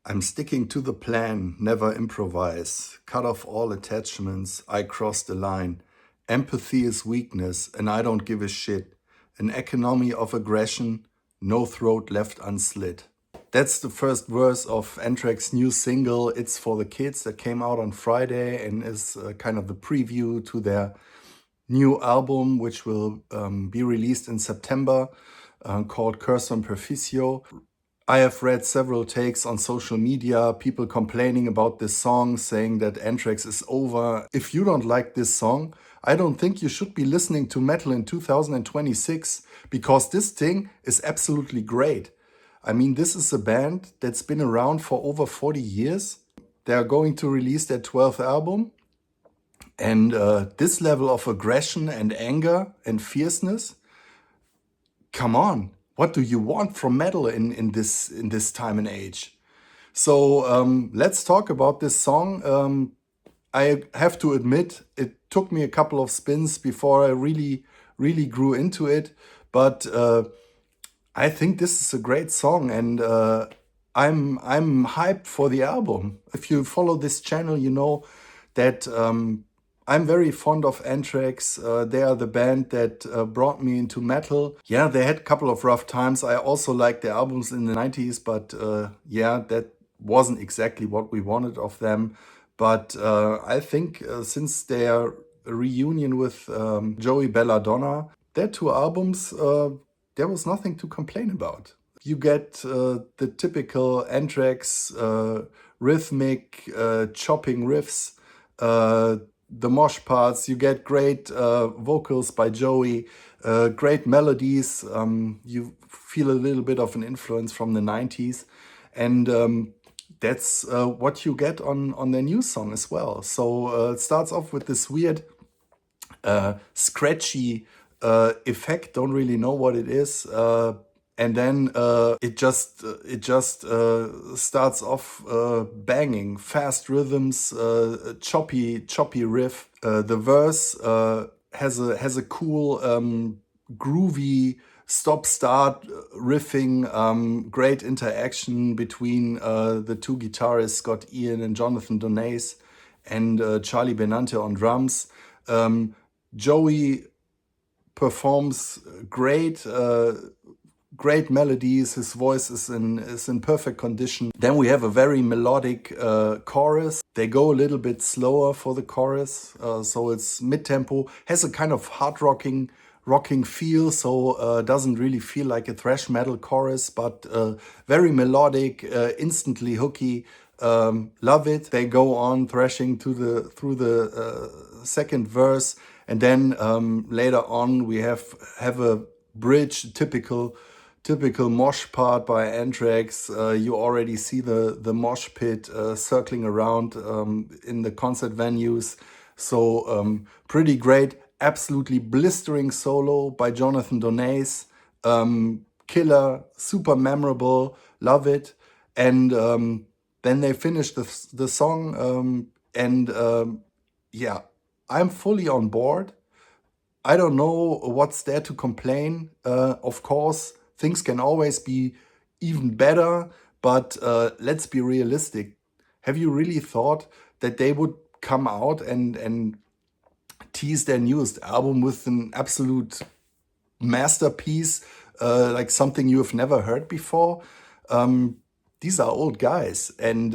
I'm sticking to the plan, never improvise. Cut off all attachments, I crossed the line. Empathy is weakness, and I don't give a shit. An economy of aggression, no throat left unslit. That's the first verse of Anthrax's new single, It's for the Kids, that came out on Friday and is kind of the preview to their new album, which will be released in September, called Curse on Perficio. I have read several takes on social media, people complaining about this song, saying that Anthrax is over. If you don't like this song, I don't think you should be listening to metal in 2026, because this thing is absolutely great. I mean, this is a band that's been around for over 40 years. They are going to release their 12th album. And this level of aggression and anger and fierceness, come on, what do you want from metal in this time and age? So let's talk about this song. I have to admit, it took me a couple of spins before I really grew into it, but I think this is a great song, and I'm hyped for the album. If you follow this channel, you know that I'm very fond of Anthrax. They are the band that brought me into metal. Yeah, they had a couple of rough times. I also liked their albums in the 90s, but yeah, that wasn't exactly what we wanted of them. But I think since their reunion with Joey Belladonna, their two albums, there was nothing to complain about. You get the typical Anthrax rhythmic chopping riffs, the mosh parts. You get great vocals by Joey, great melodies. You feel a little bit of an influence from the 90s. And that's what you get on their new song as well. So it starts off with this weird scratchy effect. Don't really know what it is. And then it just starts off banging, fast rhythms, choppy riff. The verse has a cool groovy stop-start riffing, great interaction between the two guitarists, Scott Ian and Jonathan Donace, and Charlie Benante on drums. Joey performs great, great melodies. His voice is in perfect condition. Then we have a very melodic chorus. They go a little bit slower for the chorus, so it's mid-tempo. Has a kind of hard rocking feel, so doesn't really feel like a thrash metal chorus, but very melodic, instantly hooky. Love it. They go on thrashing through the second verse, and then later on we have a bridge, typical mosh part by Anthrax. You already see the mosh pit circling around in the concert venues. So pretty great. Absolutely blistering solo by Jonathan Donace. Killer, super memorable, love it. And then they finish the song, and yeah, I'm fully on board. I don't know what's there to complain. Of course, things can always be even better, but let's be realistic. Have you really thought that they would come out and tease their newest album with an absolute masterpiece, like something you have never heard before? These are old guys, and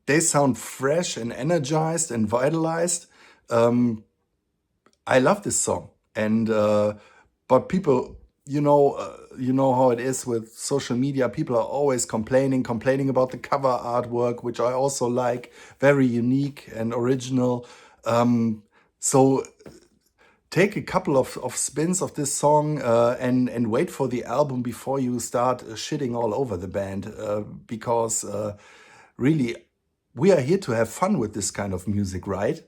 they sound fresh and energized and vitalized. I love this song, and but people, you know how it is with social media. People are always complaining about the cover artwork, which I also like, very unique and original. So take a couple of spins of this song and wait for the album before you start shitting all over the band, because really, we are here to have fun with this kind of music, right?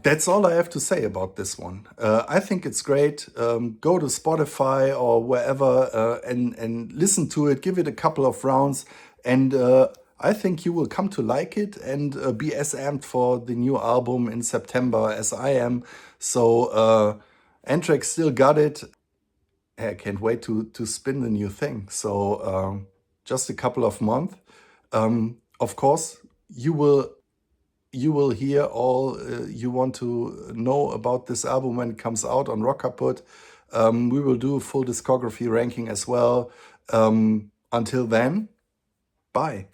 That's all I have to say about this one. I think it's great. Go to Spotify or wherever and listen to it. Give it a couple of rounds, and I think you will come to like it and be as amped for the new album in September as I am. So Anthrax still got it. I can't wait to spin the new thing. So just a couple of months. Of course, you will hear all you want to know about this album when it comes out on Rock Kaput. We will do a full discography ranking as well. Until then, bye.